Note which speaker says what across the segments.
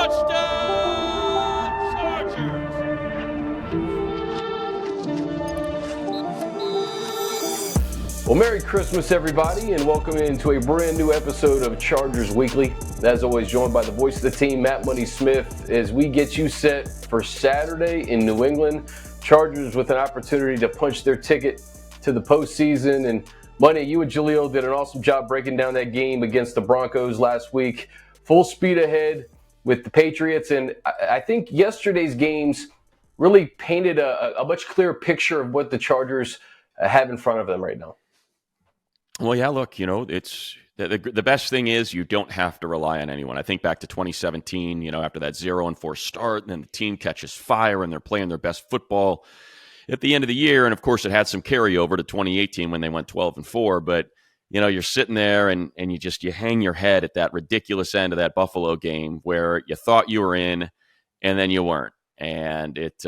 Speaker 1: Touchdown, Chargers!
Speaker 2: Well, Merry Christmas, everybody, and welcome into a brand new episode of Chargers Weekly. As always, joined by the voice of the team, Matt Money Smith, as we get you set for Saturday in New England. Chargers with an opportunity to punch their ticket to the postseason. And Money, you and Jaleel did an awesome job breaking down that game against the Broncos last week. Full speed ahead with the Patriots, and I think yesterday's games really painted a much clearer picture of what the Chargers have in front of them right now.
Speaker 3: Well, yeah, look, it's the best thing is you don't have to rely on anyone. I think back to 2017, after that 0-4 start, and then the team catches fire and they're playing their best football at the end of the year. And of course, it had some carryover to 2018 when they went 12-4. But, you're sitting there and you hang your head at that ridiculous end of that Buffalo game where you thought you were in and then you weren't. And it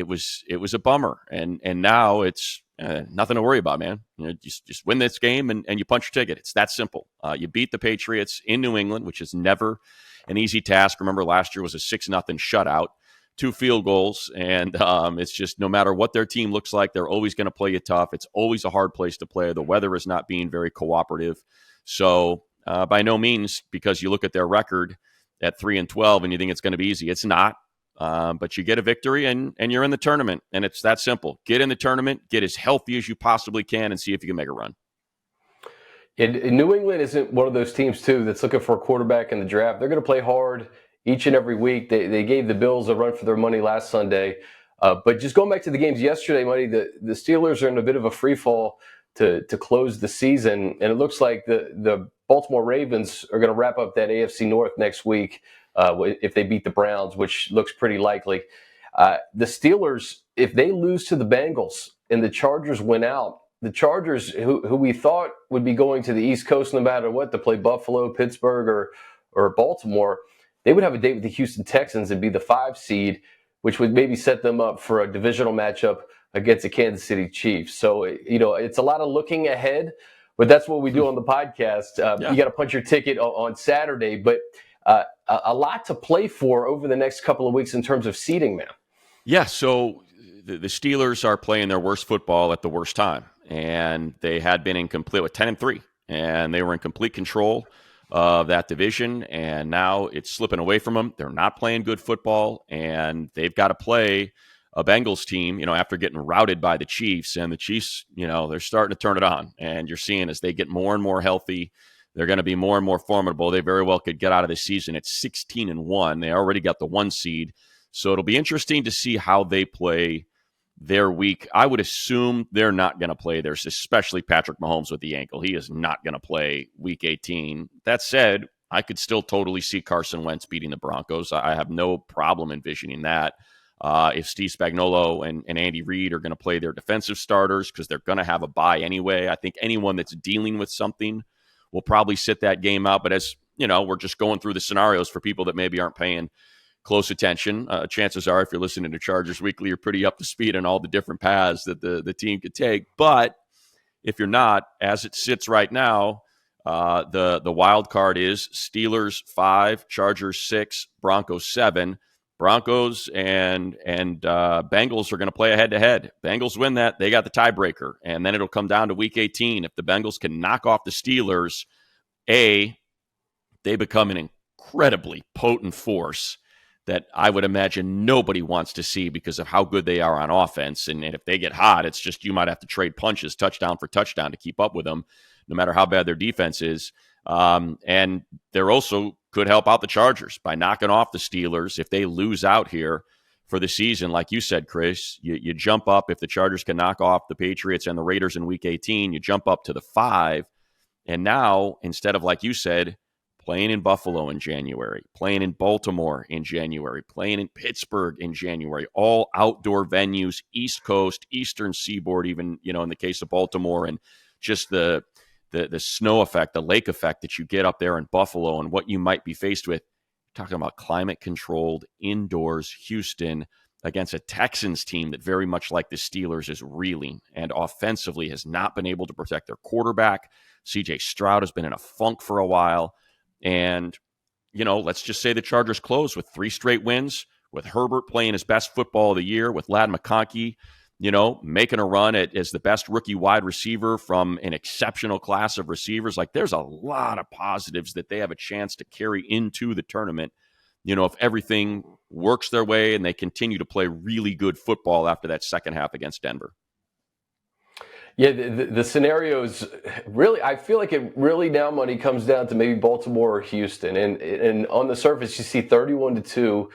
Speaker 3: was a bummer. And now it's nothing to worry about, man. Just win this game and you punch your ticket. It's that simple. You beat the Patriots in New England, which is never an easy task. Remember, last year was a 6-0 shutout, 2 field goals, and it's just no matter what their team looks like, they're always going to play you tough. It's always a hard place to play. The weather is not being very cooperative. So by no means, because you look at their record at 3-12 and you think it's going to be easy. It's not. But you get a victory and you're in the tournament, and it's that simple. Get in the tournament, get as healthy as you possibly can, and see if you can make a run.
Speaker 2: And New England isn't one of those teams, too, that's looking for a quarterback in the draft. They're going to play hard each and every week. They gave the Bills a run for their money last Sunday. But just going back to the games yesterday, Money, the Steelers are in a bit of a free fall to close the season, and it looks like the Baltimore Ravens are going to wrap up that AFC North next week. If they beat the Browns, which looks pretty likely. The Steelers, if they lose to the Bengals and the Chargers win out, the Chargers, who we thought would be going to the East Coast no matter what to play Buffalo, Pittsburgh, or Baltimore, they would have a date with the Houston Texans and be the 5 seed, which would maybe set them up for a divisional matchup against the Kansas City Chiefs. So, it's a lot of looking ahead, but that's what we do on the podcast. You got to punch your ticket on Saturday, but a lot to play for over the next couple of weeks in terms of seeding, man.
Speaker 3: Yeah, so the Steelers are playing their worst football at the worst time, and they had been in complete with 10-3, and they were in complete control of that division, and now it's slipping away from them. They're not playing good football, and they've got to play a Bengals team, after getting routed by the Chiefs, and the Chiefs, they're starting to turn it on, and you're seeing as they get more and more healthy, they're going to be more and more formidable. They very well could get out of this season at 16-1. They already got the 1 seed. So it'll be interesting to see how they play their week. I would assume they're not going to play theirs, especially Patrick Mahomes with the ankle. He is not going to play week 18. That said, I could still totally see Carson Wentz beating the Broncos. I have no problem envisioning that. If Steve Spagnuolo and Andy Reid are going to play their defensive starters because they're going to have a bye anyway, I think anyone that's dealing with something we'll probably sit that game out. But as we're just going through the scenarios for people that maybe aren't paying close attention. Chances are, if you're listening to Chargers Weekly, you're pretty up to speed on all the different paths that the team could take. But if you're not, as it sits right now, the wild card is Steelers 5, Chargers 6, Broncos 7. Broncos and Bengals are going to play a head-to-head. Bengals win that, they got the tiebreaker. And then it'll come down to Week 18. If the Bengals can knock off the Steelers, they become an incredibly potent force that I would imagine nobody wants to see because of how good they are on offense. And if they get hot, it's just you might have to trade punches touchdown for touchdown to keep up with them, no matter how bad their defense is. And they're also could help out the Chargers by knocking off the Steelers. If they lose out here for the season, like you said, Chris, you jump up. If the Chargers can knock off the Patriots and the Raiders in Week 18, you jump up to the 5. And now, instead of, like you said, playing in Buffalo in January, playing in Baltimore in January, playing in Pittsburgh in January, all outdoor venues, East Coast, Eastern Seaboard, even, in the case of Baltimore, and just the snow effect, the lake effect that you get up there in Buffalo and what you might be faced with. Talking about climate-controlled, indoors Houston against a Texans team that very much like the Steelers is reeling and offensively has not been able to protect their quarterback. C.J. Stroud has been in a funk for a while. And let's just say the Chargers close with 3 straight wins, with Herbert playing his best football of the year, with Ladd McConkey, making a run as the best rookie wide receiver from an exceptional class of receivers. Like, there's a lot of positives that they have a chance to carry into the tournament, if everything works their way and they continue to play really good football after that second half against Denver.
Speaker 2: Yeah, the scenarios really, I feel like it really now money comes down to maybe Baltimore or Houston. And on the surface, you see 31-2.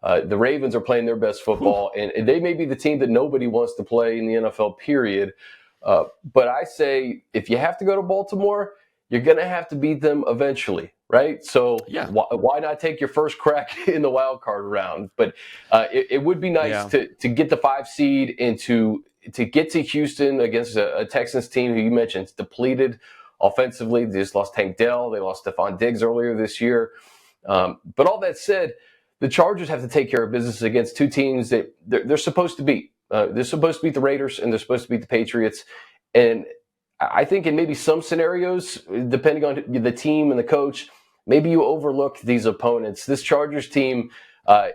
Speaker 2: The Ravens are playing their best football, and they may be the team that nobody wants to play in the NFL, period. But I say, if you have to go to Baltimore, you're going to have to beat them eventually, right? So why not take your first crack in the wild card round? But it would be nice to get the 5 seed and to get to Houston against a Texans team who you mentioned is depleted offensively. They just lost Tank Dell. They lost Stephon Diggs earlier this year. But all that said, the Chargers have to take care of business against 2 teams that they're supposed to beat. They're supposed to beat the Raiders, and they're supposed to beat the Patriots. And I think in maybe some scenarios, depending on the team and the coach, maybe you overlook these opponents. This Chargers team,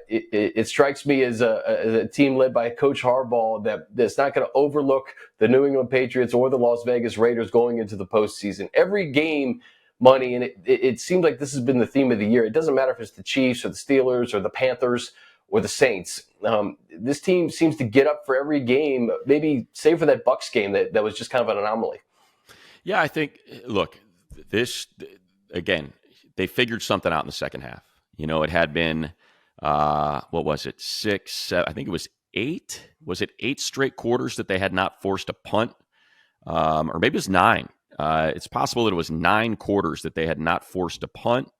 Speaker 2: it strikes me as a team led by Coach Harbaugh that's not going to overlook the New England Patriots or the Las Vegas Raiders going into the postseason. Every game, money, and it seems like this has been the theme of the year. It doesn't matter if it's the Chiefs or the Steelers or the Panthers or the Saints. This team seems to get up for every game, maybe save for that Bucs game that was just kind of an anomaly.
Speaker 3: Yeah, I think, look, this, again, they figured something out in the second half. It had been, what was it, 6, 7, I think it was 8. Was it 8 straight quarters that they had not forced a punt? Or maybe it was 9. It's possible that it was 9 quarters that they had not forced a punt.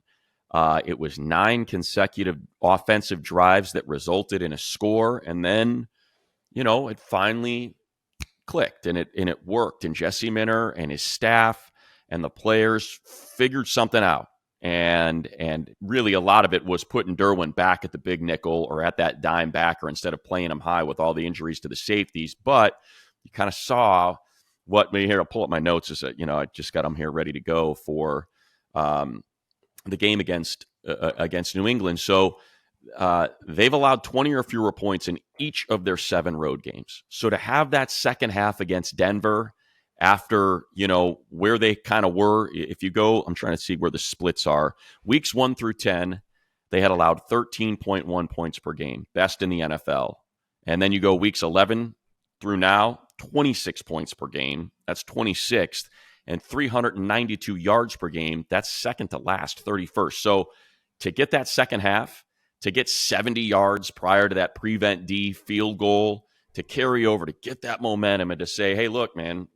Speaker 3: It was 9 consecutive offensive drives that resulted in a score. And then, it finally clicked and it worked. And Jesse Minter and his staff and the players figured something out. And really a lot of it was putting Derwin back at the big nickel or at that dime backer instead of playing him high with all the injuries to the safeties. But you kind of saw what me here. I'll pull up my notes. I just got them here ready to go for the game against New England. So they've allowed 20 or fewer points in each of their 7 road games. So to have that second half against Denver after, where they kind of were, if you go, I'm trying to see where the splits are. Weeks 1 through 10, they had allowed 13.1 points per game, best in the NFL. And then you go weeks 11 through now, 26 points per game. That's 26th. And 392 yards per game. That's second to last, 31st. So to get that second half, to get 70 yards prior to that prevent D field goal, to carry over, to get that momentum and to say, hey, look, man,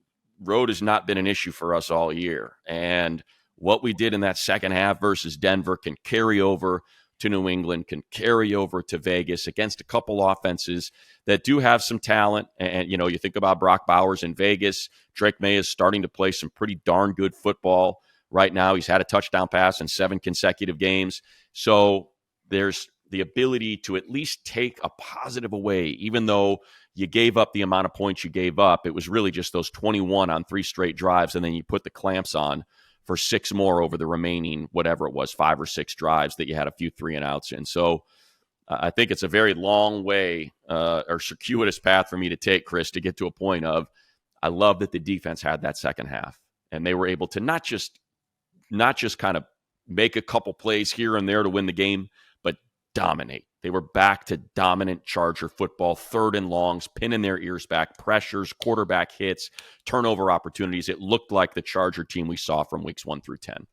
Speaker 3: road has not been an issue for us all year. And what we did in that second half versus Denver can carry over to New England, can carry over to Vegas against a couple offenses that do have some talent. And, you think about Brock Bowers in Vegas. Drake Maye is starting to play some pretty darn good football right now. He's had a touchdown pass in 7 consecutive games. So there's the ability to at least take a positive away, even though you gave up the amount of points you gave up. It was really just those 21 on 3 straight drives, and then you put the clamps on for 6 more over the remaining, whatever it was, 5 or 6 drives that you had a few 3-and-outs in. So I think it's a very long way or circuitous path for me to take, Chris, to get to a point of I love that the defense had that second half, and they were able to not just kind of make a couple plays here and there to win the game, but dominate. They were back to dominant Charger football, 3rd and longs, pinning their ears back, pressures, quarterback hits, turnover opportunities. It looked like the Charger team we saw from weeks 1 through 10.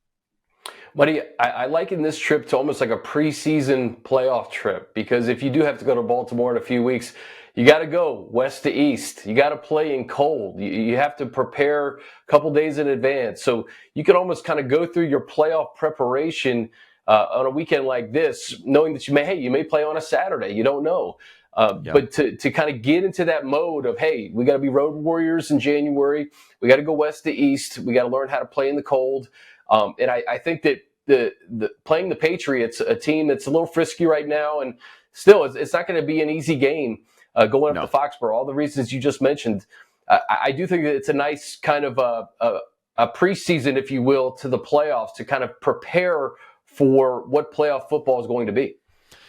Speaker 2: Buddy, I liken this trip to almost like a preseason playoff trip, because if you do have to go to Baltimore in a few weeks, you got to go west to east. You got to play in cold. You have to prepare a couple days in advance. So you can almost kind of go through your playoff preparation on a weekend like this, knowing that you may play on a Saturday. You don't know. But to kind of get into that mode of, hey, we got to be road warriors in January. We got to go west to east. We got to learn how to play in the cold. And I think that the playing the Patriots, a team that's a little frisky right now, and still it's not going to be an easy game going up to Foxborough. All the reasons you just mentioned. I do think that it's a nice kind of a preseason, if you will, to the playoffs to kind of prepare for what playoff football is going to be.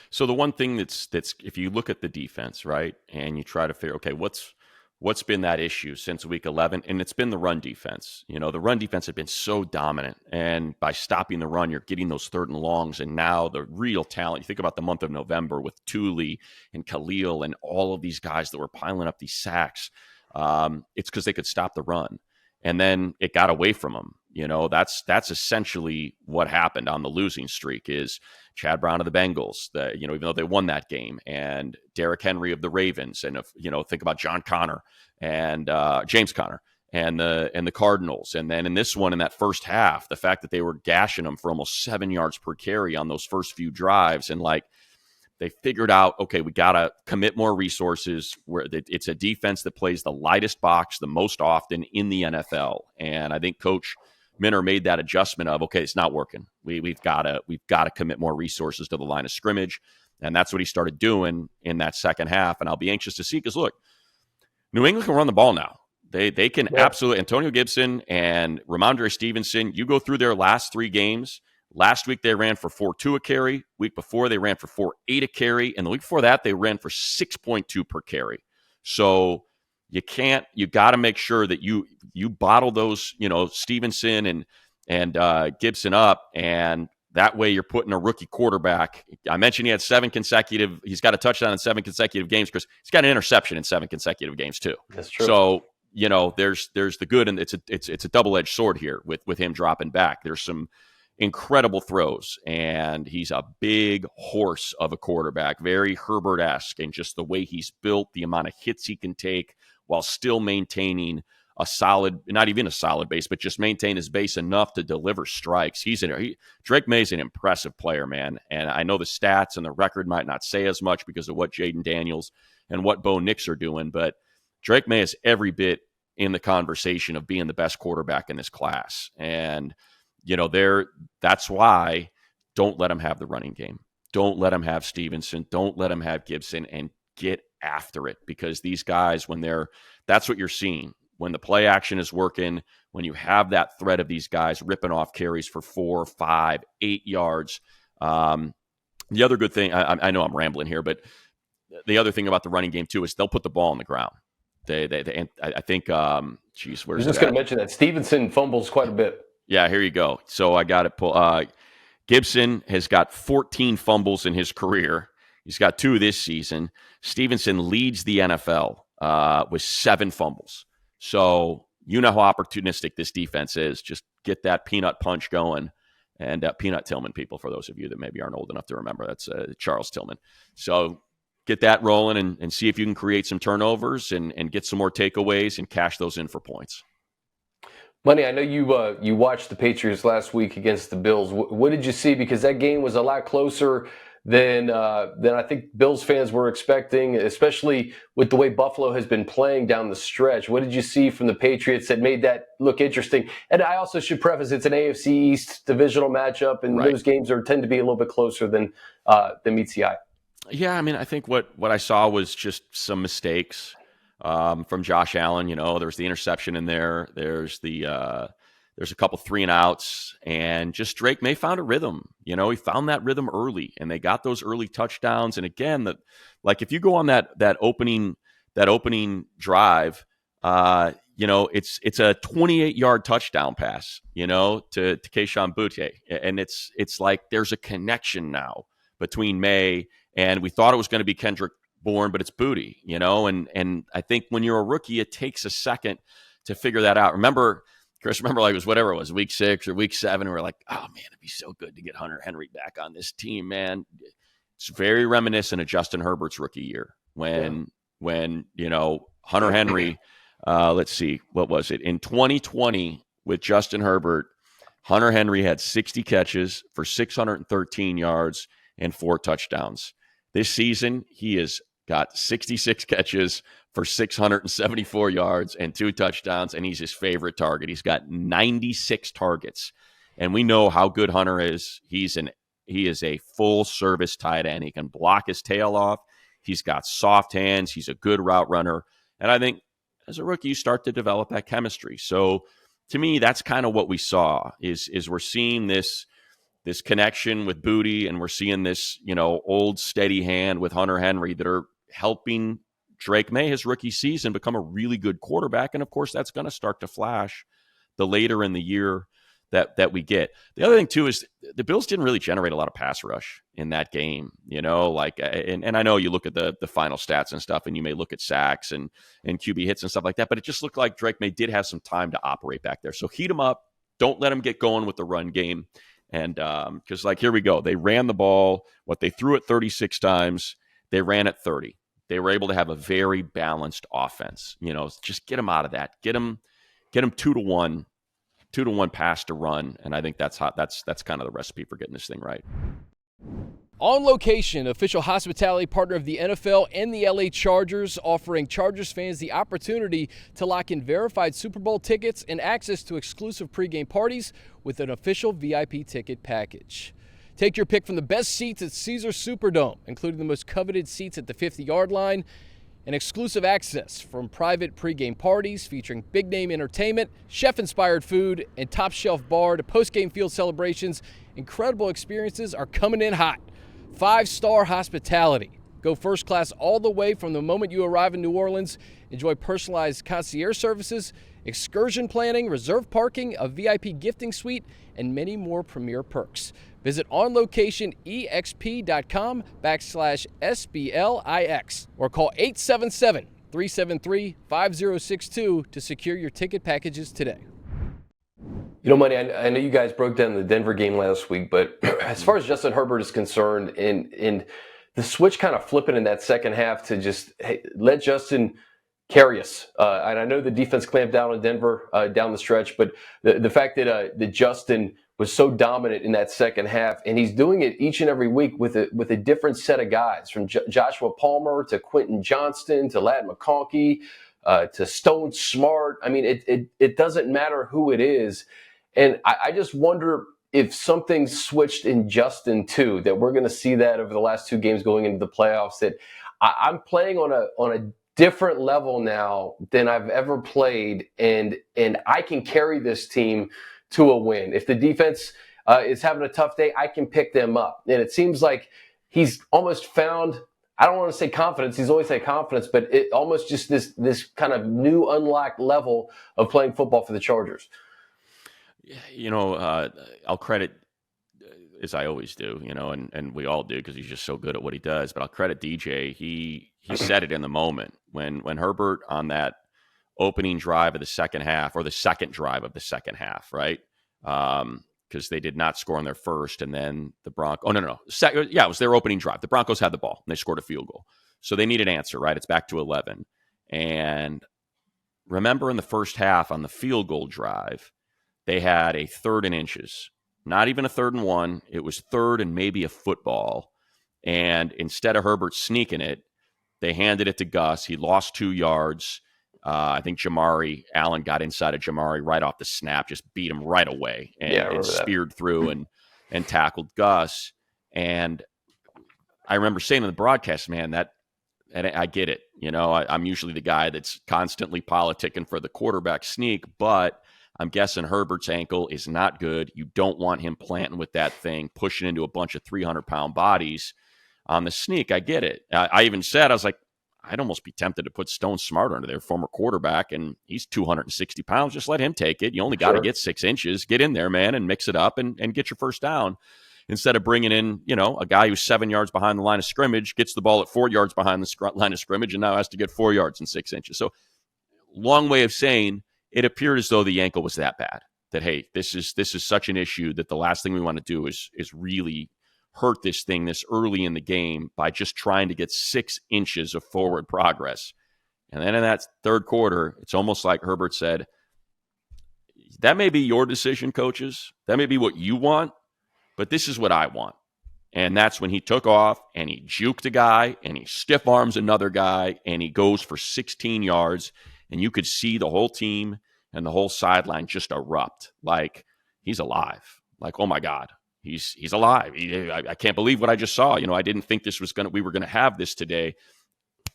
Speaker 3: So the one thing that's if you look at the defense, right, and you try to figure, okay, what's been that issue since week 11, and it's been the run defense. The run defense has been so dominant, and by stopping the run, you're getting those third and longs, and now the real talent. You think about the month of November with Thule and Khalil and all of these guys that were piling up these sacks. It's because they could stop the run, and then it got away from them. That's essentially what happened on the losing streak. Is Chad Brown of the Bengals, even though they won that game, and Derrick Henry of the Ravens, and think about John Connor and James Conner and the Cardinals, and then in this one, in that first half, the fact that they were gashing them for almost 7 yards per carry on those first few drives, and they figured out, okay, we got to commit more resources. Where it's a defense that plays the lightest box the most often in the NFL, and I think Coach Minter made that adjustment of, okay, it's not working. We've got to commit more resources to the line of scrimmage, and that's what he started doing in that second half. And I'll be anxious to see, because look, New England can run the ball now. They can absolutely. Antonio Gibson and Ramondre Stevenson. You go through their last 3 games. Last week they ran for 4.2 a carry. Week before they ran for 4.8 a carry, and the week before that they ran for 6.2 per carry. So you got to make sure that you bottle those, Stevenson and Gibson up, and that way you're putting a rookie quarterback. I mentioned he's got a touchdown in 7 consecutive games, because he's got an interception in 7 consecutive games too.
Speaker 2: That's true.
Speaker 3: So, there's the good, and it's a double-edged sword here with him dropping back. There's some incredible throws, and he's a big horse of a quarterback, very Herbert-esque, and just the way he's built, the amount of hits he can take while still maintaining a solid, not even a solid base, but just maintain his base enough to deliver strikes. Drake Maye's an impressive player, man. And I know the stats and the record might not say as much because of what Jaden Daniels and what Bo Nix are doing, but Drake Maye is every bit in the conversation of being the best quarterback in this class. And, that's why don't let him have the running game. Don't let him have Stevenson. Don't let him have Gibson, and get after it, because these guys, that's what you're seeing. When the play action is working, when you have that threat of these guys ripping off carries for 4, 5, 8 yards. The other good thing, I know I'm rambling here, but the other thing about the running game too is they'll put the ball on the ground. I think, where's
Speaker 2: I was just going to mention that Stevenson fumbles quite a bit.
Speaker 3: Yeah, here you go. So I got it. Gibson has got 14 fumbles in his career. He's got 2 this season. Stevenson leads the NFL with 7 fumbles. So you know how opportunistic this defense is. Just get that peanut punch going. And Peanut Tillman, people, for those of you that maybe aren't old enough to remember, that's Charles Tillman. So get that rolling and see if you can create some turnovers and get some more takeaways and cash those in for points.
Speaker 2: Money, I know you watched the Patriots last week against the Bills. What did you see? Because that game was a lot closer than I think Bills fans were expecting, especially with the way Buffalo has been playing down the stretch. What did you see from the Patriots that made that look interesting? And I also should preface, it's an AFC East divisional matchup, and those games tend to be a little bit closer than meets the eye.
Speaker 3: Yeah, I mean, I think what I saw was just some mistakes from Josh Allen. There's the interception in there. There's a couple 3-and-outs, and just Drake Maye found a rhythm. He found that rhythm early, and they got those early touchdowns. And again, if you go on that opening drive, it's a 28-yard touchdown pass, to Kayshon Boutte, and it's like there's a connection now between Maye, and we thought it was going to be Kendrick Bourne, but it's Boutte, and I think when you're a rookie, it takes a second to figure that out. Chris, remember it was whatever it was, week 6 or week 7, and we're like, oh man, it'd be so good to get Hunter Henry back on this team, man. It's very reminiscent of Justin Herbert's rookie year when Hunter Henry, let's see, what was it? In 2020 with Justin Herbert, Hunter Henry had 60 catches for 613 yards and 4 touchdowns. This season, he has got 66 catches for 674 yards and 2 touchdowns, and he's his favorite target. He's got 96 targets, and we know how good Hunter is. He is a full-service tight end. He can block his tail off. He's got soft hands. He's a good route runner, and I think as a rookie, you start to develop that chemistry. So to me, that's kind of what we saw is we're seeing this this connection with Booty, and we're seeing this, old steady hand with Hunter Henry that are helping Drake Maye, his rookie season, become a really good quarterback. And of course, that's going to start to flash the later in the year that we get. The other thing too is the Bills didn't really generate a lot of pass rush in that game, and I know you look at the final stats and stuff, and you may look at sacks and QB hits and stuff like that, but it just looked like Drake Maye did have some time to operate back there. So heat him up. Don't let him get going with the run game. And because here we go. They ran the ball. What they threw it 36 times, they ran it 30. They were able to have a very balanced offense. Just get them out of that. Get them 2-1 pass to run, and I think that's kind of the recipe for getting this thing right.
Speaker 4: On Location, official hospitality partner of the NFL and the LA Chargers, offering Chargers fans the opportunity to lock in verified Super Bowl tickets and access to exclusive pregame parties with an official VIP ticket package. Take your pick from the best seats at Caesars Superdome, including the most coveted seats at the 50-yard line, and exclusive access from private pregame parties featuring big-name entertainment, chef-inspired food, and top-shelf bar to post-game field celebrations. Incredible experiences are coming in hot. 5-star hospitality. Go first class all the way from the moment you arrive in New Orleans. Enjoy personalized concierge services, excursion planning, reserved parking, a VIP gifting suite, and many more premier perks. Visit onlocationexp.com/SBLIX or call 877-373-5062 to secure your ticket packages today.
Speaker 2: Money, I know you guys broke down the Denver game last week, but as far as Justin Herbert is concerned, and the switch kind of flipping in that second half to just let Justin carry us. And I know the defense clamped down on Denver down the stretch, but the fact that Justin was so dominant in that second half, and he's doing it each and every week with a different set of guys, from Joshua Palmer to Quentin Johnston to Ladd McConkey to Stone Smart. I mean, it doesn't matter who it is. And I just wonder if something switched in Justin too, that we're going to see that over the last two games going into the playoffs, that I'm playing on a different level now than I've ever played, and I can carry this team to a win. If the defense is having a tough day, I can pick them up. And it seems like he's almost found, I don't want to say confidence, he's always said confidence, but it almost just this kind of new unlocked level of playing football for the Chargers.
Speaker 3: I'll credit, as I always do, and we all do because he's just so good at what he does, but I'll credit DJ. He said it in the moment when Herbert on that opening drive of the second half, or the second drive of the second half, right? Because they did not score on their first, and then the Broncos, it was their opening drive. The Broncos had the ball, and they scored a field goal. So they need an answer, right? It's back to 11. And remember in the first half on the field goal drive, they had a 3rd and inches, not even a 3rd and 1. It was 3rd and maybe a football. And instead of Herbert sneaking it, they handed it to Gus. He lost 2 yards. I think Jamari Allen got inside of Jamari right off the snap, just beat him right away and speared through and tackled Gus. And I remember saying in the broadcast, man, and I get it. I'm usually the guy that's constantly politicking for the quarterback sneak, but I'm guessing Herbert's ankle is not good. You don't want him planting with that thing, pushing into a bunch of 300-pound bodies on the sneak. I get it. I even said, I was like, I'd almost be tempted to put Stone Smart under their former quarterback, and he's 260 pounds. Just let him take it. You only got to get 6 inches. Get in there, man, and mix it up and get your first down, instead of bringing in, a guy who's 7 yards behind the line of scrimmage, gets the ball at 4 yards behind the line of scrimmage, and now has to get 4 yards and 6 inches. So long way of saying, it appeared as though the ankle was that bad, that, hey, this is such an issue that the last thing we want to do is really hurt this thing this early in the game by just trying to get 6 inches of forward progress. And then in that third quarter, it's almost like Herbert said, that may be your decision, coaches. That may be what you want, but this is what I want. And that's when he took off and he juked a guy and he stiff arms another guy and he goes for 16 yards. And you could see the whole team and the whole sideline just erupt. Like, he's alive. Like, oh my God, he's alive. I can't believe what I just saw. I didn't think we were going to have this today.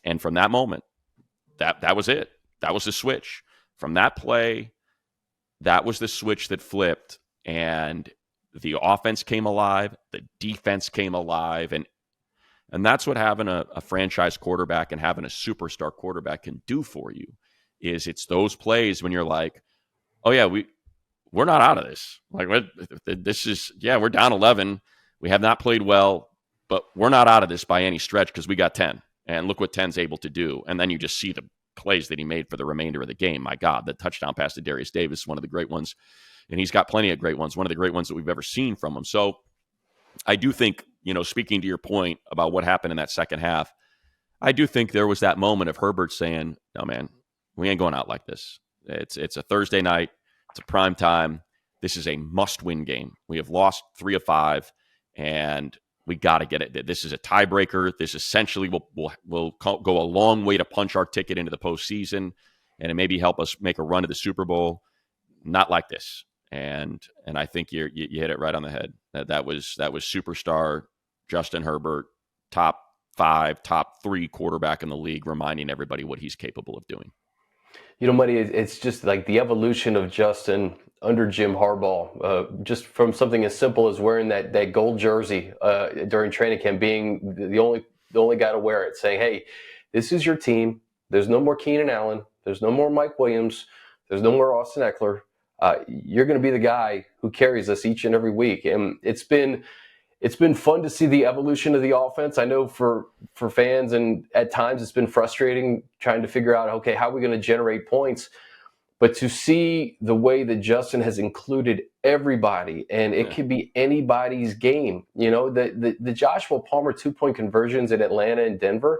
Speaker 3: And from that moment, that was it. That was the switch. From that play, that was the switch that flipped. And the offense came alive, the defense came alive, and that's what having a franchise quarterback and having a superstar quarterback can do for you. Is it's those plays when you're like, oh yeah, we're not out of this. Like this is we're down 11. We have not played well, but we're not out of this by any stretch because we got 10. And look what 10's able to do. And then you just see the plays that he made for the remainder of the game. My God, the touchdown pass to Darius Davis, one of the great ones. And he's got plenty of great ones, one of the great ones that we've ever seen from him. So I do think, speaking to your point about what happened in that second half, I do think there was that moment of Herbert saying, no, man, we ain't going out like this. It's a Thursday night. It's a prime time. This is a must-win game. We have lost 3 of 5, and we got to get it. This is a tiebreaker. This essentially will go a long way to punch our ticket into the postseason, and it maybe help us make a run to the Super Bowl. Not like this. And I think you hit it right on the head. That was superstar Justin Herbert, top 5, top 3 quarterback in the league, reminding everybody what he's capable of doing.
Speaker 2: Money, it's just like the evolution of Justin under Jim Harbaugh, just from something as simple as wearing that gold jersey during training camp, being the only guy to wear it, saying, hey, this is your team. There's no more Keenan Allen. There's no more Mike Williams. There's no more Austin Eckler. You're going to be the guy who carries us each and every week. And it's been fun to see the evolution of the offense. I know for fans, and at times it's been frustrating trying to figure out, okay, how are we going to generate points? But to see the way that Justin has included everybody, and it could be anybody's game. The Joshua Palmer 2-point conversions in Atlanta and Denver,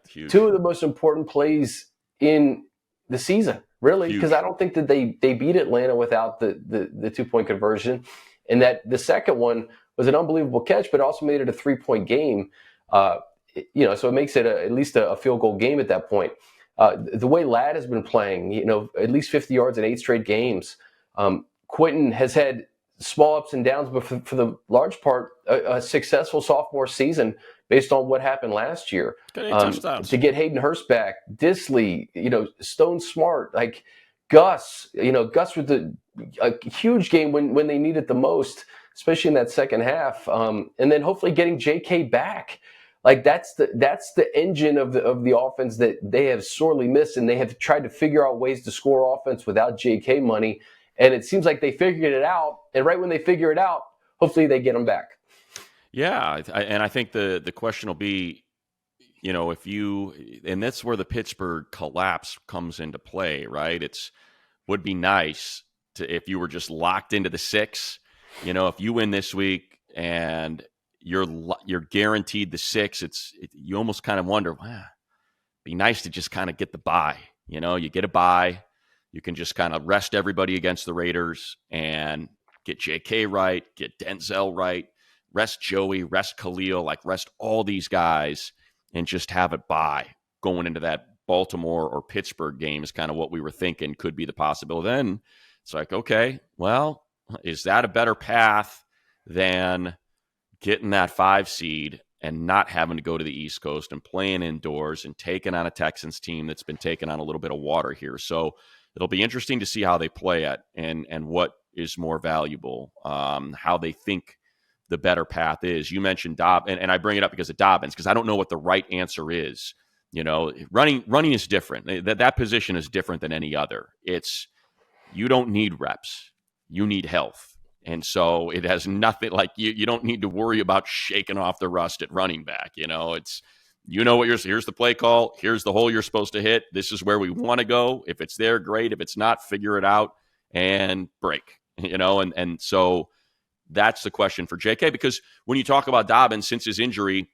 Speaker 3: huge.
Speaker 2: 2 of the most important plays in the season, really, because I don't think that they beat Atlanta without the 2-point conversion. And that the second one was an unbelievable catch, but also made it a 3-point game. So it makes it at least a field goal game at that point. The way Ladd has been playing, at least 50 yards in 8 straight games. Quentin has had small ups and downs, but for the large part, a successful sophomore season based on what happened last year. To get Hayden Hurst back, Disley, Stone Smart, like Gus, Gus with a huge game when they need it the most, especially in that second half. And then hopefully getting JK back. Like that's the engine of the offense that they have sorely missed, and they have tried to figure out ways to score offense without JK money. And it seems like they figured it out. And right when they figure it out, hopefully they get them back.
Speaker 3: Yeah, and I think the question will be, and that's where the Pittsburgh collapse comes into play, right? Would be nice if you were just locked into the 6. If you win this week and you're guaranteed the 6, you almost kind of wonder, wow, be nice to just kind of get the bye. You get a bye, you can just kind of rest everybody against the Raiders and get JK right, get Denzel right, rest Joey, rest Khalil, rest all these guys, and just have it bye going into that Baltimore or Pittsburgh game is kind of what we were thinking could be the possibility. Then it's like, okay, well, is that a better path than getting that 5 seed and not having to go to the East Coast and playing indoors and taking on a Texans team that's been taking on a little bit of water here? So it'll be interesting to see how they play it and what is more valuable, how they think the better path is. You mentioned Dobbins, and I bring it up because of Dobbins, because I don't know what the right answer is. Running is different. That position is different than any other. You don't need reps. You need health. And so it has nothing you don't need to worry about shaking off the rust at running back. Here's the play call. Here's the hole you're supposed to hit. This is where we want to go. If it's there, great. If it's not, figure it out and break, and so that's the question for JK, because when you talk about Dobbins, since his injury,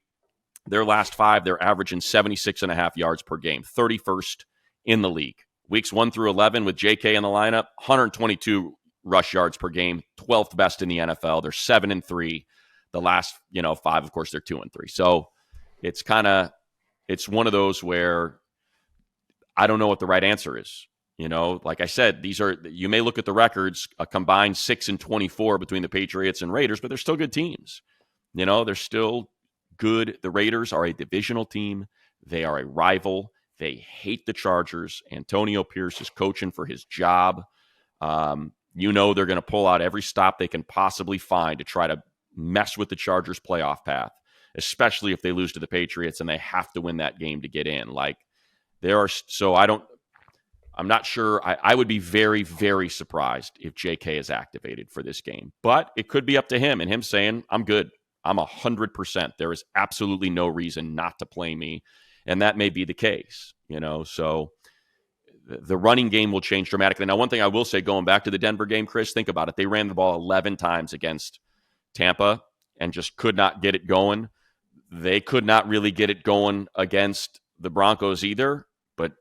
Speaker 3: their last 5, they're averaging 76.5 yards per game, 31st in the league. Weeks 1 through 11 with JK in the lineup, 122 rush yards per game, 12th best in the NFL. They're 7-3. The last, 5, of course, they're 2-3. So it's it's one of those where I don't know what the right answer is. Like I said, you may look at the records, a combined 6-24 between the Patriots and Raiders, but they're still good teams. They're still good. The Raiders are a divisional team. They are a rival. They hate the Chargers. Antonio Pierce is coaching for his job. You know they're going to pull out every stop they can possibly find to try to mess with the Chargers' playoff path, especially if they lose to the Patriots and they have to win that game to get in. Like, I'm not sure. I would be very, very surprised if JK is activated for this game. But it could be up to him and him saying, I'm good. I'm 100%. There is absolutely no reason not to play me. And that may be the case, So the running game will change dramatically. Now, one thing I will say, going back to the Denver game, Chris, think about it. They ran the ball 11 times against Tampa and just could not get it going. They could not really get it going against the Broncos either. But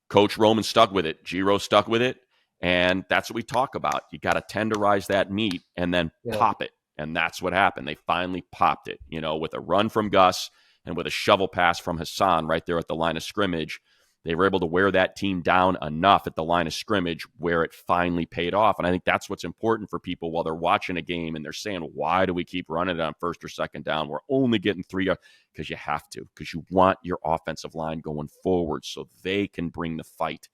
Speaker 3: Coach Roman stuck with it. Giro stuck with it. And that's what we talk about. You got to tenderize that meat and then pop it. And that's what happened. They finally popped it, with a run from Gus and with a shovel pass from Hassan right there at the line of scrimmage. They were able to wear that team down enough at the line of scrimmage where it finally paid off. And I think that's what's important for people while they're watching a game and they're saying, why do we keep running it on first or second down? We're only getting 3 yards. Because you have to, because you want your offensive line going forward so they can bring the fight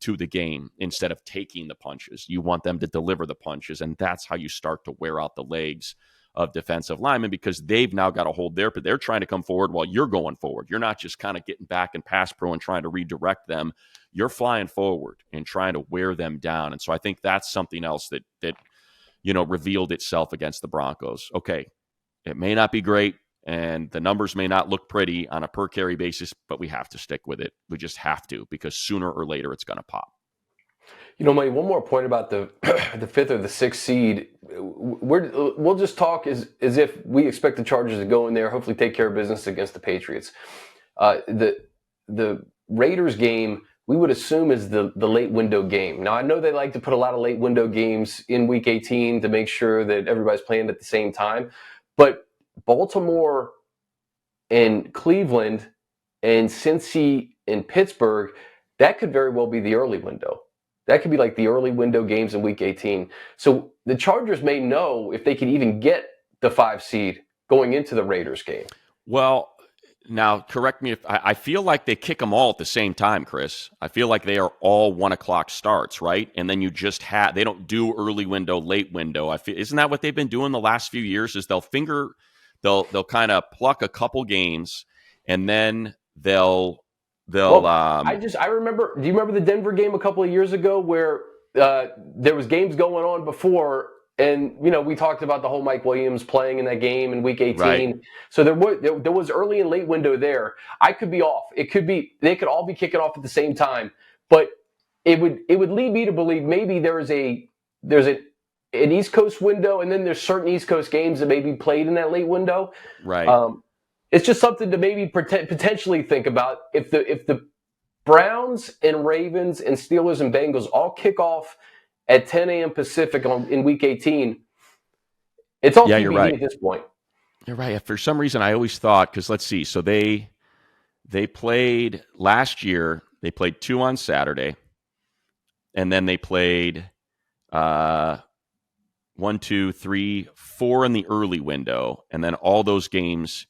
Speaker 3: to the game instead of taking the punches. You want them to deliver the punches, and that's how you start to wear out the legs of defensive linemen, because they've now got to hold but they're trying to come forward while you're going forward. You're not just kind of getting back in pass pro and trying to redirect them. You're flying forward and trying to wear them down. And so I think that's something else that revealed itself against the Broncos. Okay, it may not be great, and the numbers may not look pretty on a per carry basis, but we have to stick with it. We just have to, because sooner or later it's going to pop.
Speaker 2: Maye, one more point about the the 5th or the 6th seed. We'll just talk as if we expect the Chargers to go in there, hopefully take care of business against the Patriots. The Raiders game, we would assume, is the late window game. Now, I know they like to put a lot of late window games in Week 18 to make sure that everybody's playing at the same time. But Baltimore and Cleveland and Cincy and Pittsburgh, that could very well be the early window. That could be like the early window games in Week 18. So the Chargers may know if they could even get the 5 seed going into the Raiders game.
Speaker 3: Well, now correct me if I feel like they kick them all at the same time, Chris. I feel like they are all 1 o'clock starts, right? And then you just they don't do early window, late window. Isn't that what they've been doing the last few years? Is they'll kind of pluck a couple games and then they'll I remember. Do you remember the Denver game a couple of years ago where there was games going on before, and we talked about the whole Mike Williams playing in that game in Week 18. Right.
Speaker 2: So there was early and late window there. I could be off. It could be they could all be kicking off at the same time, but it would lead me to believe maybe there's an East Coast window, and then there's certain East Coast games that may be played in that late window.
Speaker 3: Right.
Speaker 2: It's just something to maybe potentially think about. If the Browns and Ravens and Steelers and Bengals all kick off at 10 a.m. Pacific in Week 18, it's all TBD
Speaker 3: right.
Speaker 2: at this point.
Speaker 3: You're right. For some reason, I always thought, because let's see, so they played last year. They played 2 on Saturday, and then they played 1, 2, 3, 4 in the early window, and then all those games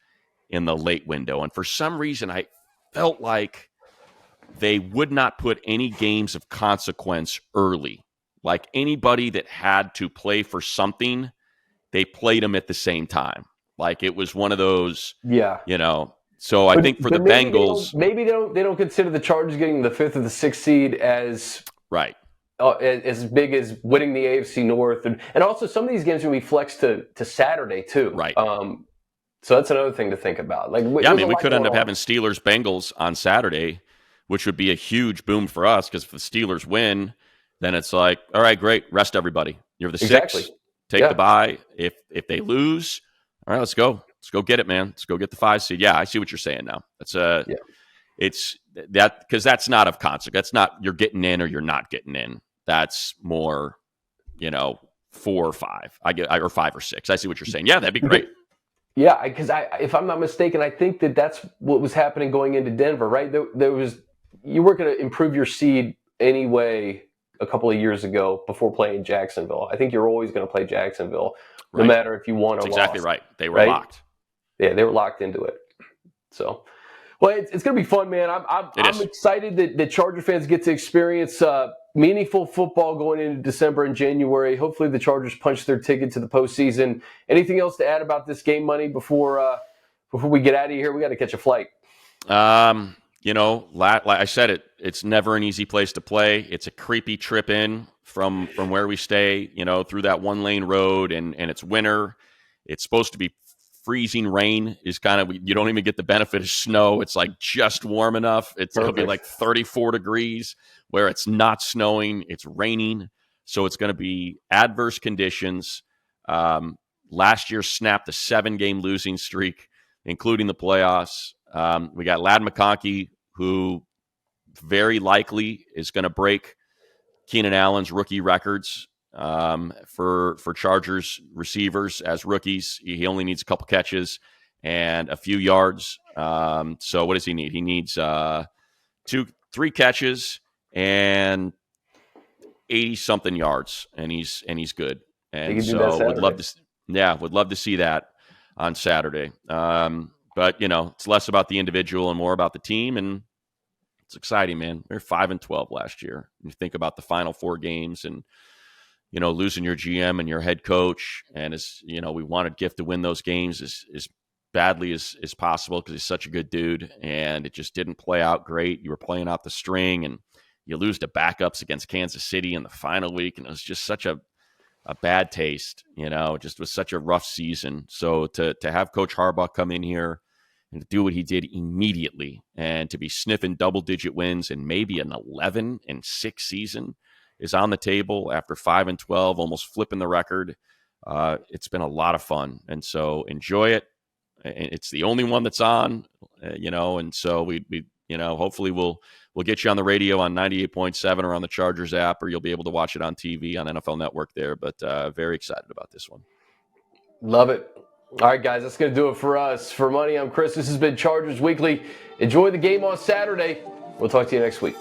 Speaker 3: in the late window. And for some reason, I felt like they would not put any games of consequence early. Like anybody that had to play for something, they played them at the same time. Like it was one of those, So I think for the Bengals,
Speaker 2: maybe they don't consider the Chargers getting the 5th or the 6th seed as
Speaker 3: right.
Speaker 2: As big as winning the AFC North. And also some of these games will be flexed to Saturday too.
Speaker 3: Right.
Speaker 2: So that's another thing to think about.
Speaker 3: We could end up having Steelers-Bengals on Saturday, which would be a huge boom for us, because if the Steelers win, then it's like, all right, great, rest everybody. You're the 6th, take the bye. If they lose, all right, let's go. Let's go get it, man. Let's go get the 5 seed. Yeah, I see what you're saying now. It's that, because that's not of consequence. That's not you're getting in or you're not getting in. That's more, 4 or 5. Or 5 or 6. I see what you're saying. Yeah, that'd be great.
Speaker 2: Yeah, because if I'm not mistaken, I think that's what was happening going into Denver, right? There was, you weren't going to improve your seed anyway a couple of years ago before playing Jacksonville. I think you're always going to play Jacksonville, no matter if you won or lost.
Speaker 3: Exactly right. They were locked.
Speaker 2: Yeah, they were locked into it. So, Well, it's going to be fun, man. I'm excited that Charger fans get to experience meaningful football going into December and January. Hopefully the Chargers punch their ticket to the postseason. Anything else to add about this game, Money, before we get out of here? We got to catch a flight.
Speaker 3: Like I said, it's never an easy place to play. It's a creepy trip in from where we stay, through that one-lane road, and it's winter. It's supposed to be freezing rain. Is kind of, you don't even get the benefit of snow. It's like just warm enough. It'll be like 34 degrees where it's not snowing. It's raining. So it's going to be adverse conditions. Last year snapped a 7-game losing streak, including the playoffs. We got Ladd McConkey, who very likely is going to break Keenan Allen's rookie records for Chargers receivers as rookies. He only needs a couple catches and a few yards. So what does he need? He needs 3 catches and 80-something yards, and he's good. And so would love to see that on Saturday. But it's less about the individual and more about the team, and it's exciting, man. We were 5-12 last year. You think about the final 4 games, and losing your GM and your head coach, and we wanted Gift to win those games as badly as possible because he's such a good dude, and it just didn't play out great. You were playing out the string, and you lose to backups against Kansas City in the final week, and it was just such a bad taste. It just was such a rough season. So to have Coach Harbaugh come in here and to do what he did immediately, and to be sniffing double-digit wins and maybe an 11-6 season is on the table after 5-12, almost flipping the record. It's been a lot of fun, and so enjoy it. It's the only one that's on, and so we hopefully we'll get you on the radio on 98.7 or on the Chargers app, or you'll be able to watch it on TV on NFL Network there. But very excited about this one.
Speaker 2: Love it. All right, guys, that's going to do it for us. For Money, I'm Chris. This has been Chargers Weekly. Enjoy the game on Saturday. We'll talk to you next week.